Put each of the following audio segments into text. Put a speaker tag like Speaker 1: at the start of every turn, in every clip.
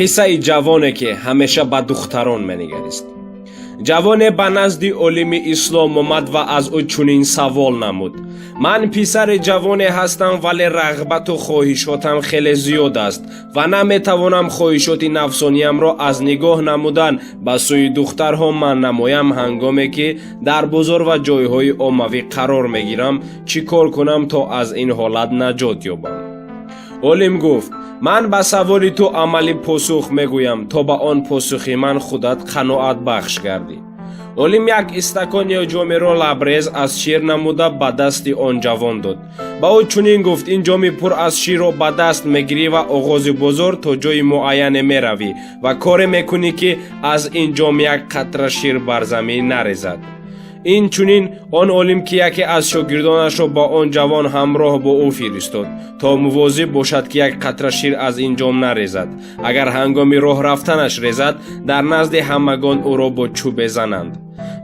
Speaker 1: қиссаи ҷавоне ки ҳамеша ба духтарон менигарист. ҷавоне ба назди олими ислом омад ва аз ӯ чунин савол намуд: ман писари ҷавоне ҳастам, вале рағбату хоҳишотам хеле зиёд аст ва наметавонам хоҳишоти нафсониямро аз нигоҳ намудан ба сӯи духтарҳо ман намоям. ҳангоме ки дар бозор ва ҷойҳои оммавӣ қарор мегирам, чӣ кор кунам то аз ин ҳолат наҷот ёбам? олим гуфт: ман ба саволи ту амалӣ посух мегӯям, то ба он посухи ман худат қаноатбахш гардӣ. олим як истакони ҷомеро лабрез аз шир намуда ба дасти он ҷавон дод. ба ӯ чунин гуфт: ин ҷоми пур аз ширро ба даст мегирӣ ва оғози бозор то ҷои муайяне меравӣ ва коре мекунӣ ки аз ин ҷом як қатра шир бар замин нарезад. инчунин он олим ки яке аз шогирдонашро ба он ҷавон ҳамроҳ бо ӯ фиристод, то мувозиб бошад ки як қатра шир аз ин ҷом нарезад. агар ҳангоми роҳ рафтанаш резад, дар назди ҳамагон ӯро бо чӯб безананд.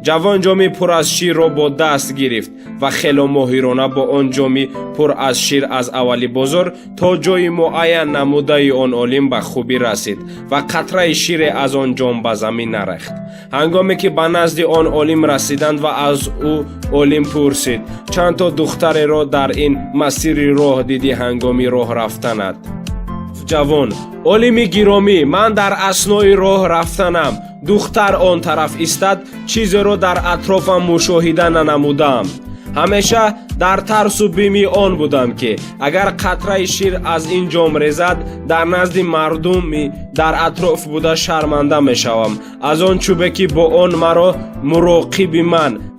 Speaker 1: ҷавон ҷоми пур аз ширро бо даст гирифт ва хело моҳирона бо он ҷоми пур аз шир аз аввали бозор то ҷои муайян намудаи он олим ба хубӣ расид ва қатраи шире аз он ҷом ба замин нарехт. ҳангоме ки ба назди он олим расиданд ва аз ӯ олим пурсид: чанд то духтареро дар ин масири роҳ дидӣ ҳангоми роҳ рафтанат? ҷавон: олими гиромӣ, ман дар аснои роҳ рафтанам. духтар он тараф истад, чизеро дар атрофам мушоҳида нанамудам. ҳамеша дар тарсу бими он будам ки агар қатраи шир аз ин ҷом резад, дар назди мардуми дар атроф буда шарманда мешавам аз он чӯбе ки бо он маро муроқиби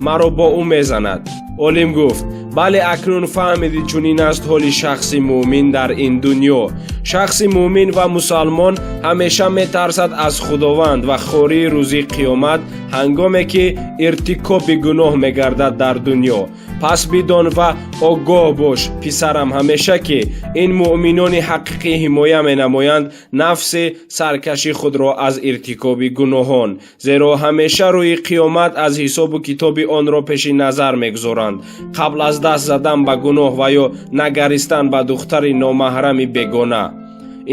Speaker 1: маро бо ӯ мезанад. олим гуфт: бале, акнун фаҳмидӣ чунин аст ҳоли шахси муъмин дар ин дунё. шахси муъмин ва мусалмон ҳамеша метарсад аз худованд ва хории рӯзи қиёмат ҳангоме ки иртикоби гуноҳ мегардад дар дунё. пас бидон ва огоҳ бош, писарам, ҳамеша ки ин муъминони ҳақиқӣ ҳимоя менамоянд нафси саркаши худро аз иртикоби гуноҳон, зеро ҳамеша рӯи қиёмат аз ҳисобу китоби онро пеши назар мегузоранд, қабл аз даст задан ба гуноҳ ва ё нагаристан ба духтари номаҳрами бегона.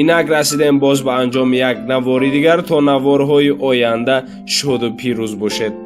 Speaker 1: инак расидем боз ба анҷоми як навори дигар. то наворҳои оянда шоду пирӯз бошед.